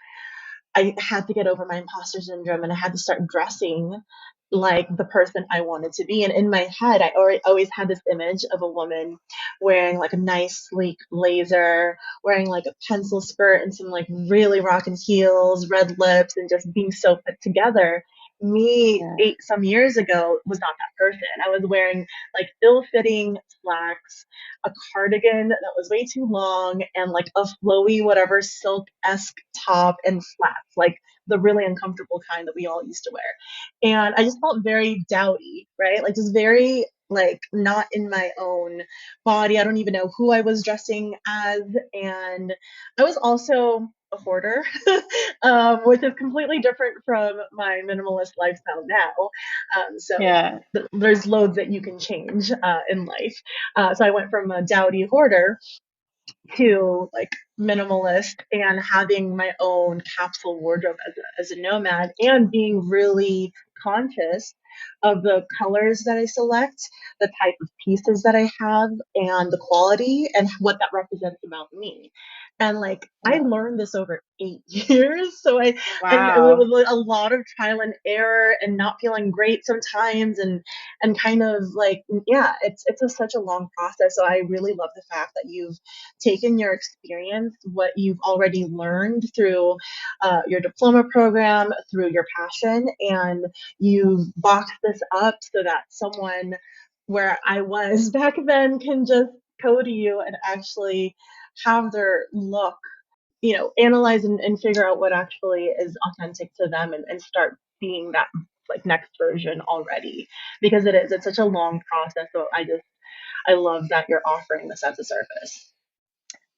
I had to get over my imposter syndrome and I had to start dressing like the person I wanted to be. And in my head, I always had this image of a woman wearing like a nice, sleek blazer, wearing like a pencil skirt and some like really rocking heels, red lips, and just being so put together. Me Yeah. eight some years ago was not that person. I was wearing like ill-fitting slacks, a cardigan that was way too long, and like a flowy whatever silk-esque top and flats, like the really uncomfortable kind that we all used to wear. And I just felt very dowdy, right? Like just very like not in my own body. I don't even know who I was dressing as. And I was also a hoarder, which is completely different from my minimalist lifestyle now. So Yeah. there's loads that you can change in life. So I went from a dowdy hoarder to like minimalist and having my own capsule wardrobe as a nomad and being really conscious of the colors that I select, the type of pieces that I have, and the quality and what that represents about me. And like I Yeah. learned this over 8 years. So and it Wow. was a lot of trial and error and not feeling great sometimes and kind of like yeah, such a long process. So I really love the fact that you've taken your experience, what you've already learned through your diploma program, through your passion, and you've boxed this up so that someone where I was back then can just go to you and actually have their look, analyze and figure out what actually is authentic to them and start being that like next version already because it's such a long process. So I love that you're offering this as a service.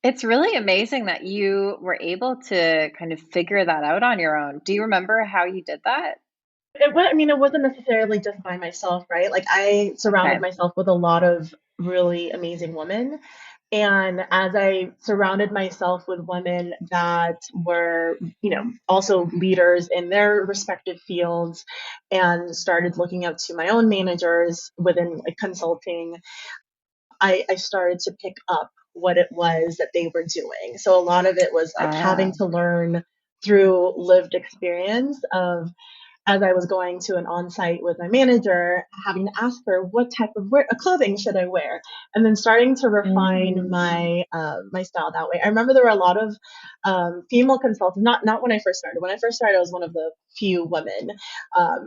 It's really amazing that you were able to kind of figure that out on your own. Do you remember how you did that? I mean, it wasn't necessarily just by myself, right? Like I surrounded Okay. myself with a lot of really amazing women. And as I surrounded myself with women that were, also leaders in their respective fields and started looking up to my own managers within like consulting, I started to pick up what it was that they were doing. So a lot of it was like having Ah. to learn through lived experience of as I was going to an on-site with my manager, having to ask her what type of clothing should I wear, and then starting to refine Mm. my style that way. I remember there were a lot of female consultants. Not when I first started. When I first started, I was one of the few women.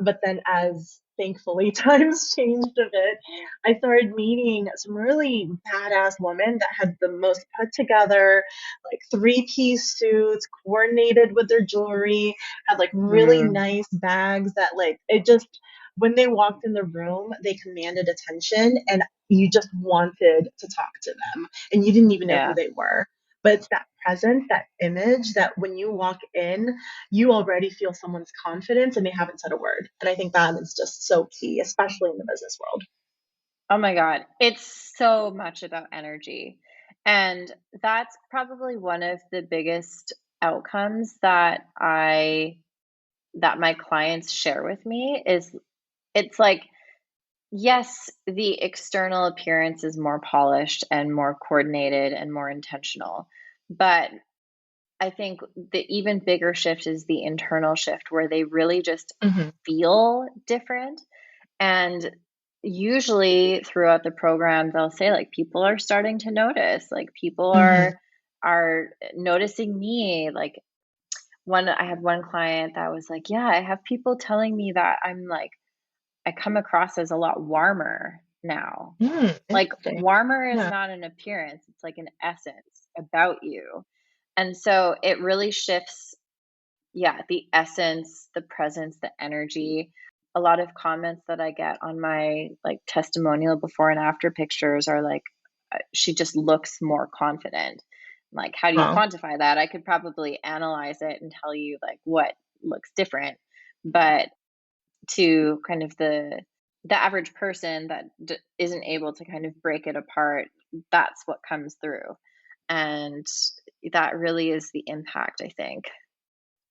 But then as thankfully times changed a bit, I started meeting some really badass women that had the most put together, like three-piece suits, coordinated with their jewelry, had like really Mm. nice bags that like it just when they walked in the room they commanded attention and you just wanted to talk to them and you didn't even know who Yeah. they were, but it's that presence, that image that when you walk in you already feel someone's confidence and they haven't said a word, and I think that is just so key, especially in the business world. Oh my God. It's so much about energy. And that's probably one of the biggest outcomes that my clients share with me is it's like, yes, the external appearance is more polished and more coordinated and more intentional. But I think the even bigger shift is the internal shift where they really just Hmm. feel different. And usually throughout the program, they'll say like people are starting to notice, like people Hmm. are noticing me. Like I had one client that was like, yeah, I have people telling me that I come across as a lot warmer now. Like Interesting. warmer is Yeah. not an appearance, it's like an essence about you. And so it really shifts, yeah, the essence, the presence, the energy. A lot of comments that I get on my like testimonial before and after pictures are like, she just looks more confident. Like, how do you Wow. quantify that? I could probably analyze it and tell you like what looks different. But to kind of the average person that isn't able to kind of break it apart, that's what comes through. And that really is the impact, I think,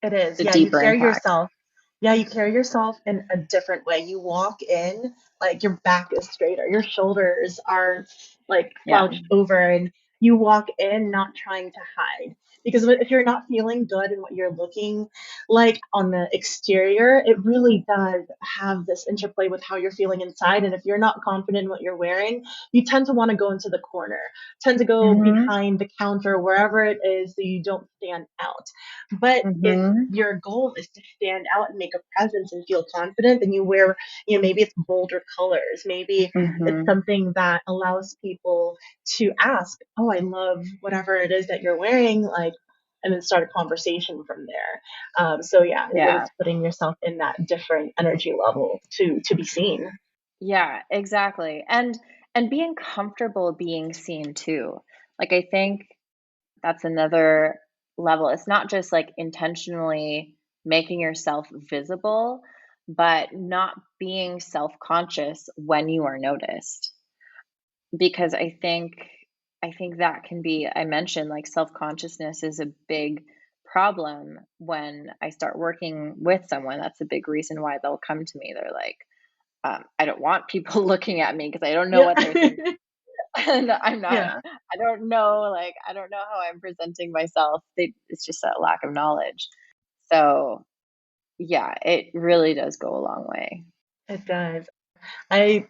It is. the Yeah, you deeper carry impact. yourself. Yeah, you carry yourself in a different way. You walk in like your back is straighter, your shoulders aren't like Yeah. slouched over, and you walk in not trying to hide. Because if you're not feeling good in what you're looking like on the exterior, it really does have this interplay with how you're feeling inside. And if you're not confident in what you're wearing, you tend to want to go into the corner, tend to go Mm-hmm. behind the counter, wherever it is, so you don't stand out. But if Mm-hmm. your goal is to stand out and make a presence and feel confident, then you wear, maybe it's bolder colors, maybe it's Mm-hmm. something that allows people to ask, oh, I love whatever it is that you're wearing, like, and then start a conversation from there. So yeah, Yeah. it's putting yourself in that different energy level to be seen. Yeah, exactly. And being comfortable being seen too. Like I think that's another level. It's not just like intentionally making yourself visible, but not being self-conscious when you are noticed. Because I think that can be, I mentioned like self-consciousness is a big problem when I start working with someone. That's a big reason why they'll come to me. They're like, I don't want people looking at me because I don't know Yeah. what they're thinking. And Yeah, I don't know, like, I don't know how I'm presenting myself. It's just a lack of knowledge. So, yeah, it really does go a long way. it does. I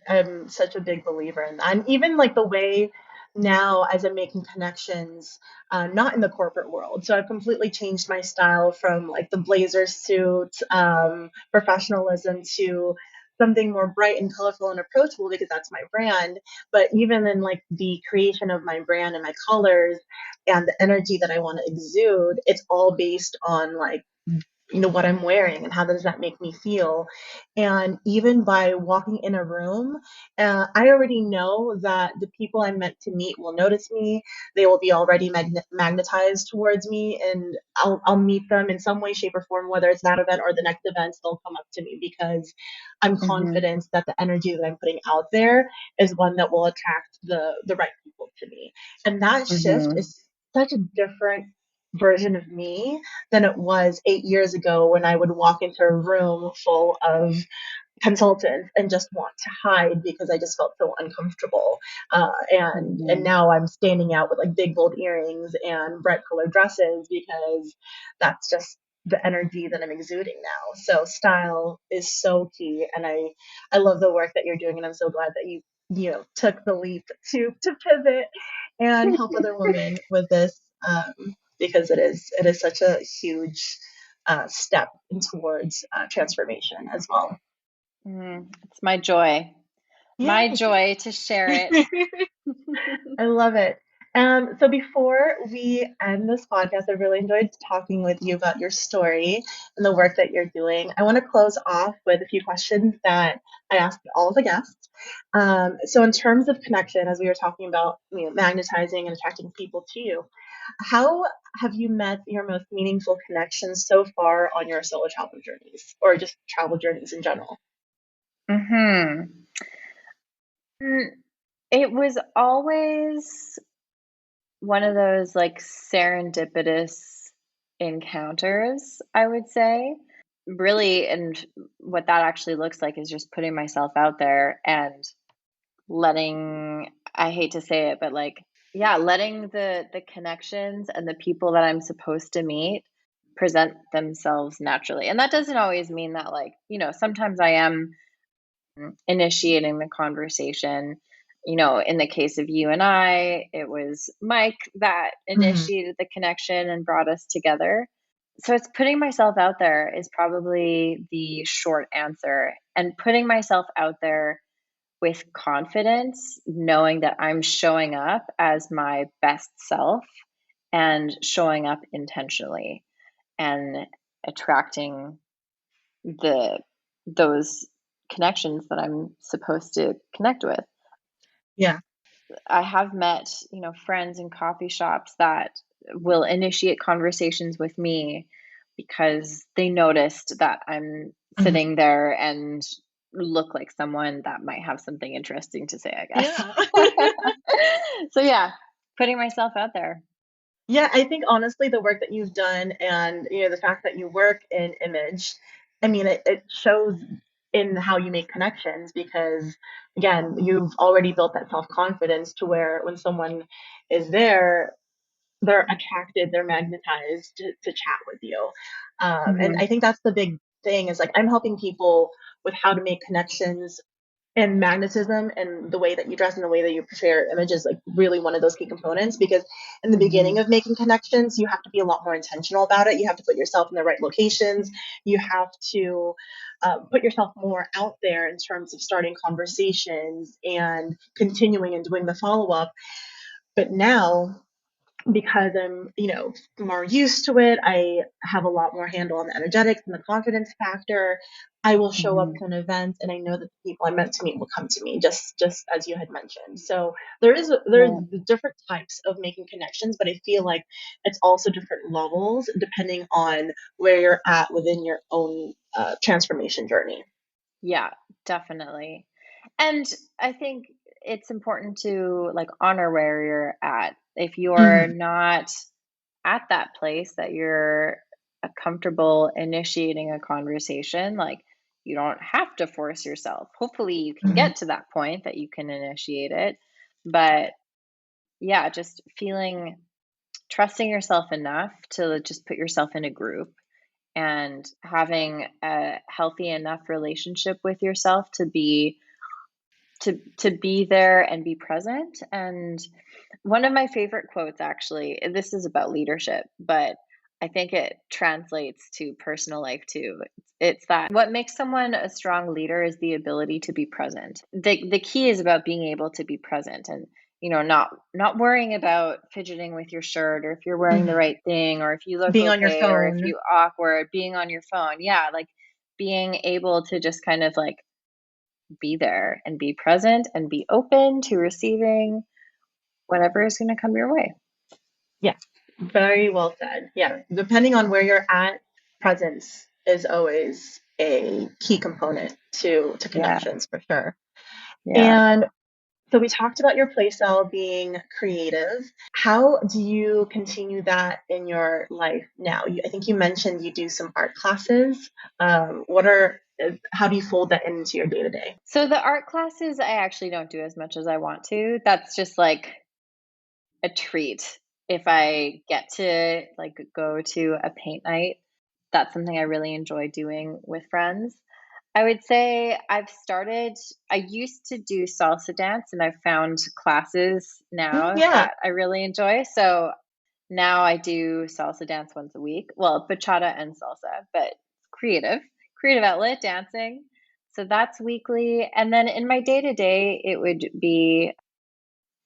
am such a big believer in that. And even like the way now as I'm making connections, not in the corporate world. So I've completely changed my style from like the blazer suit, professionalism to something more bright and colorful and approachable because that's my brand. But even in like the creation of my brand and my colors and the energy that I want to exude, it's all based on like what I'm wearing and how does that make me feel. And even by walking in a room, I already know that the people I'm meant to meet will notice me. They will be already magnetized towards me, and I'll meet them in some way, shape, or form, whether it's that event or the next event. They'll come up to me because I'm Mhm. confident that the energy that I'm putting out there is one that will attract the right people to me. And that shift Mhm. is such a different version of me than it was 8 years ago when I would walk into a room full of consultants and just want to hide because I just felt so uncomfortable. And Mhm. now I'm standing out with like big bold earrings and bright colored dresses because that's just the energy that I'm exuding now. So style is so key, and I love the work that you're doing, and I'm so glad that you took the leap to pivot and help other women with this, because it is such a huge step towards transformation as well. It's my joy. My Yay! joy to share it. I love it. So before we end this podcast, I really enjoyed talking with you about your story and the work that you're doing. I want to close off with a few questions that I ask all of the guests. So in terms of connection, as we were talking about, magnetizing and attracting people to you, how have you met your most meaningful connections so far on your solo travel journeys, or just travel journeys in general? Mhm. Mm, it was always one of those, like, serendipitous encounters, I would say. Really, and what that actually looks like is just putting myself out there and letting, I hate to say it, but, like, yeah, letting the connections and the people that I'm supposed to meet present themselves naturally. And that doesn't always mean that, like, sometimes I am initiating the conversation. In the case of you and I, it was Mike that Hmm. initiated the connection and brought us together. So it's putting myself out there is probably the short answer, and putting myself out there with confidence, knowing that I'm showing up as my best self and showing up intentionally and attracting the those connections that I'm supposed to connect with. Yeah. I have met, friends in coffee shops that will initiate conversations with me because they noticed that I'm Mhm. sitting there and look like someone that might have something interesting to say, I guess. Yeah. So yeah, putting myself out there. Yeah, I think honestly, the work that you've done and the fact that you work in image, I mean, it shows in how you make connections because again, you've already built that self-confidence to where when someone is there, they're attracted, they're magnetized to chat with you. And Hmm. I think that's the big thing is like I'm helping people with how to make connections, and magnetism and the way that you dress and the way that you portray your image is like really one of those key components, because in the beginning Hmm. of making connections you have to be a lot more intentional about it. You have to put yourself in the right locations. You have to put yourself more out there in terms of starting conversations and continuing and doing the follow-up. But now, because I'm, more used to it, I have a lot more handle on the energetics and the confidence factor. I will show up Hmm. to an event and I know that the people I'm meant to meet will come to me, just as you had mentioned. So there's Yeah. different types of making connections, but I feel like it's also different levels depending on where you're at within your own transformation journey. Yeah, definitely. And I think it's important to like honor where you're at. If you're Mhm. not at that place that you're comfortable initiating a conversation, like you don't have to force yourself. Hopefully, you can Mhm. get to that point that you can initiate it. But yeah, just feeling trusting yourself enough to just put yourself in a group and having a healthy enough relationship with yourself to be there and be present. And one of my favorite quotes, actually, this is about leadership, but I think it translates to personal life too. It's that what makes someone a strong leader is the ability to be present. The key is about being able to be present and not worrying about fidgeting with your shirt or if you're wearing the Mhm. right thing or if you look Being on your okay or if phone. you awkward, being on your phone. Yeah, like being able to just kind of like be there and be present and be open to receiving whatever is going to come your way. Yes, very well said. Yeah, depending on where you're at, presence is always a key component to Yeah. connections for sure. Yeah. And so we talked about your playstyle being creative. How do you continue that in your life now? I think you mentioned you do some art classes. How do you fold that into your day to day? So the art classes, I actually don't do as much as I want to. That's just like a treat. If I get to like go to a paint night, that's something I really enjoy doing with friends. I would say I used to do salsa dance and I've found classes now Yeah, that I really enjoy. So now I do salsa dance once a week. Well, bachata and salsa, but creative, creative outlet, dancing. So that's weekly. And then in my day to day, it would be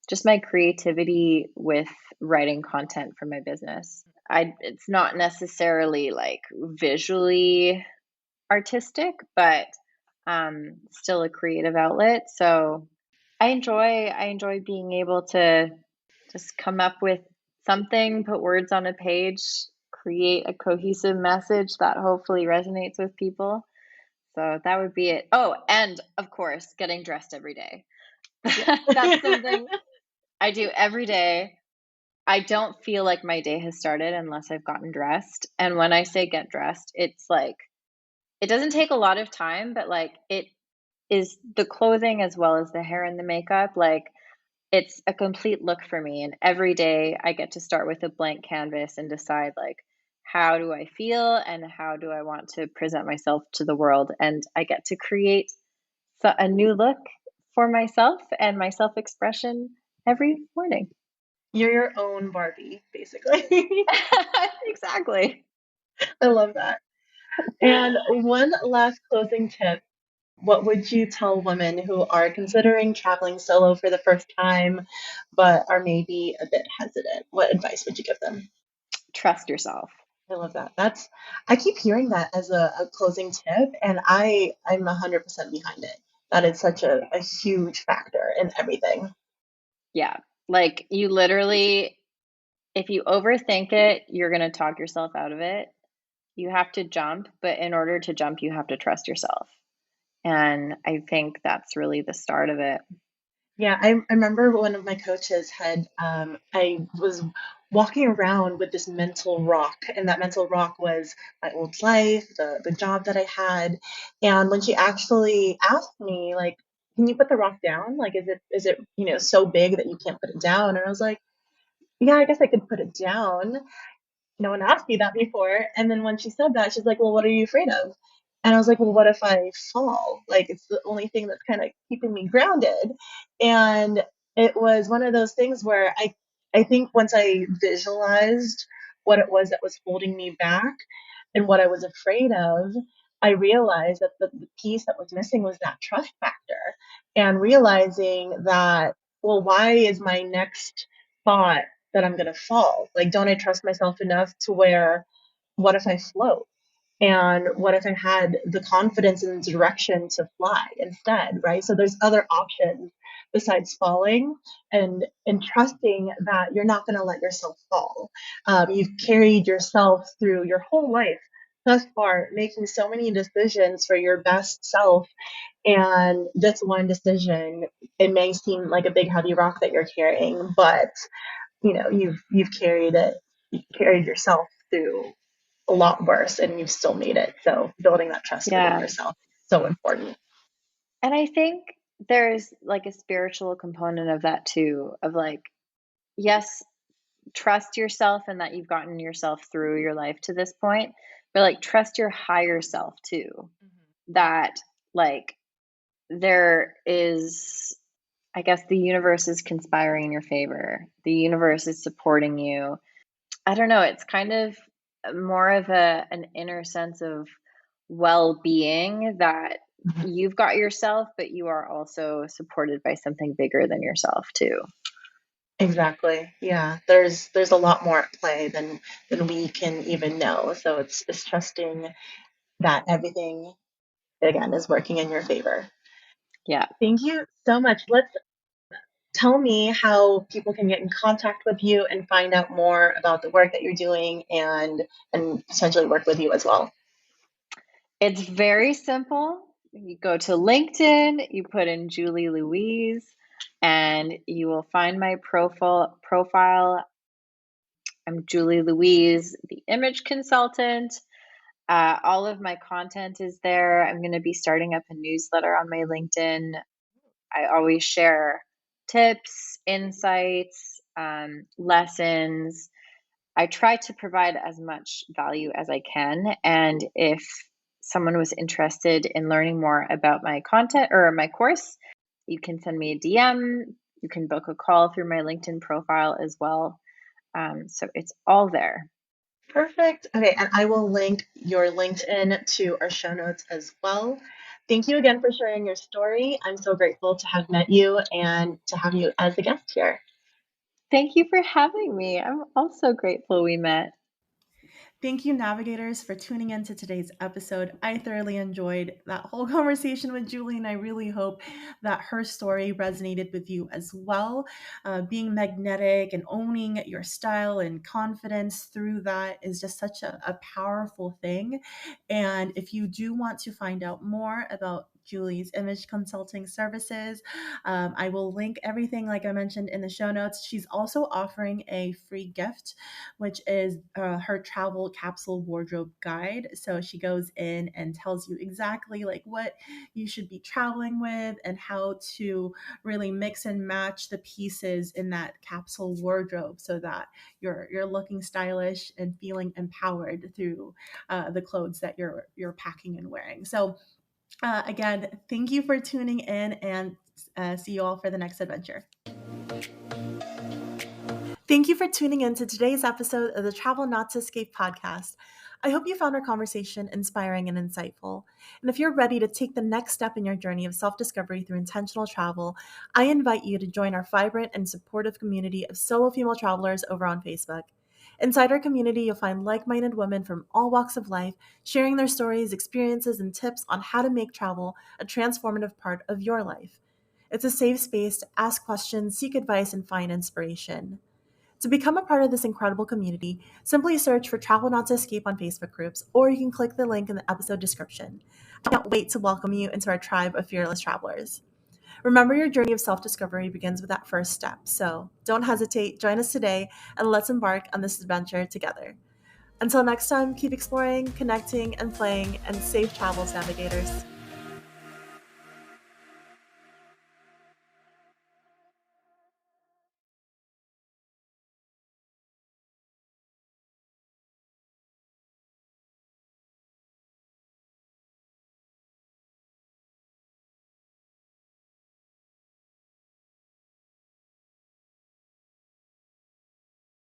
just my creativity with writing content for my business. It's not necessarily like visually artistic, but still a creative outlet. So I enjoy being able to just come up with something, put words on a page, create a cohesive message that hopefully resonates with people. So that would be it. Oh, and of course, getting dressed every day. yeah. That's something I do every day. I don't feel like my day has started unless I've gotten dressed. And when I say get dressed, it's like it doesn't take a lot of time, but like it is the clothing as well as the hair and the makeup. Like it's a complete look for me. And every day I get to start with a blank canvas and decide like how do I feel and how do I want to present myself to the world. And I get to create a new look for myself and my self expression every morning. You're your own Barbie, basically. Exactly. I love that. And one last closing tip. What would you tell women who are considering traveling solo for the first time, but are maybe a bit hesitant? What advice would you give them? Trust yourself. I love that. I keep hearing that as a closing tip, and I'm 100% behind it. That is such a huge factor in everything. Yeah. Like you literally, if you overthink it, you're going to talk yourself out of it. You have to jump, but in order to jump, you have to trust yourself. And I think that's really the start of it. Yeah, I remember one of my coaches had, I was walking around with this mental rock, and that mental rock was my old life, the job that I had. And when she actually asked me, like, can you put the rock down? Like, is it, so big that you can't put it down? And I was like, yeah, I guess I could put it down. No one asked me that before. And then when she said that, she's like, well, what are you afraid of? And I was like, well, what if I fall? Like, it's the only thing that's kind of keeping me grounded. And it was one of those things where I think once I visualized what it was that was holding me back and what I was afraid of, I realized that the piece that was missing was that trust factor and realizing that, well, why is my next thought that I'm going to fall? Like, don't I trust myself enough to where, what if I float? And what if I had the confidence and the direction to fly instead, right? So there's other options besides falling and trusting that you're not going to let yourself fall. You've carried yourself through your whole life thus far, making so many decisions for your best self. And this one decision, it may seem like a big heavy rock that you're carrying, but you've carried it, you carried yourself through a lot worse and you've still made it. So building that trust within Yeah. yourself is so important. And I think there's like a spiritual component of that too, of like, yes, trust yourself and that you've gotten yourself through your life to this point, but like trust your higher self too. That like there is, I guess the universe is conspiring in your favor. The universe is supporting you. I don't know, it's kind of more of an inner sense of well-being that you've got yourself, but you are also supported by something bigger than yourself too. Exactly. Yeah. There's a lot more at play than we can even know. So it's trusting that everything again is working in your favor. Yeah. Thank you so much. Let's tell me how people can get in contact with you and find out more about the work that you're doing and potentially work with you as well. It's very simple. You go to LinkedIn, you put in Julie Louise, and you will find my profile. I'm Julie Louise, the image consultant. All of my content is there. I'm going to be starting up a newsletter on my LinkedIn. I always share tips, insights, lessons. I try to provide as much value as I can. And if someone was interested in learning more about my content or my course, you can send me a DM. You can book a call through my LinkedIn profile as well. So it's all there. Perfect. Okay, and I will link your LinkedIn to our show notes as well. Thank you again for sharing your story. I'm so grateful to have met you and to have you as a guest here. Thank you for having me. I'm also grateful we met. Thank you, navigators, for tuning in to today's episode. I thoroughly enjoyed that whole conversation with Julie, and I really hope that her story resonated with you as well. Being magnetic and owning your style and confidence through that is just such a powerful thing. And if you do want to find out more about Julie's image consulting services, I will link everything, like I mentioned, in the show notes. She's also offering a free gift, which is her travel capsule wardrobe guide. So she goes in and tells you exactly like what you should be traveling with and how to really mix and match the pieces in that capsule wardrobe so that you're looking stylish and feeling empowered through the clothes that you're packing and wearing. So again, thank you for tuning in and see you all for the next adventure. Thank you for tuning in to today's episode of the Travel Not to Escape podcast. I hope you found our conversation inspiring and insightful. And if you're ready to take the next step in your journey of self-discovery through intentional travel, I invite you to join our vibrant and supportive community of solo female travelers over on Facebook. Inside our community, you'll find like-minded women from all walks of life sharing their stories, experiences, and tips on how to make travel a transformative part of your life. It's a safe space to ask questions, seek advice, and find inspiration. To become a part of this incredible community, simply search for Travel Not to Escape on Facebook groups, or you can click the link in the episode description. I can't wait to welcome you into our tribe of fearless travelers. Remember, your journey of self-discovery begins with that first step, so don't hesitate, join us today, and let's embark on this adventure together. Until next time, keep exploring, connecting, and playing, and safe travels, navigators.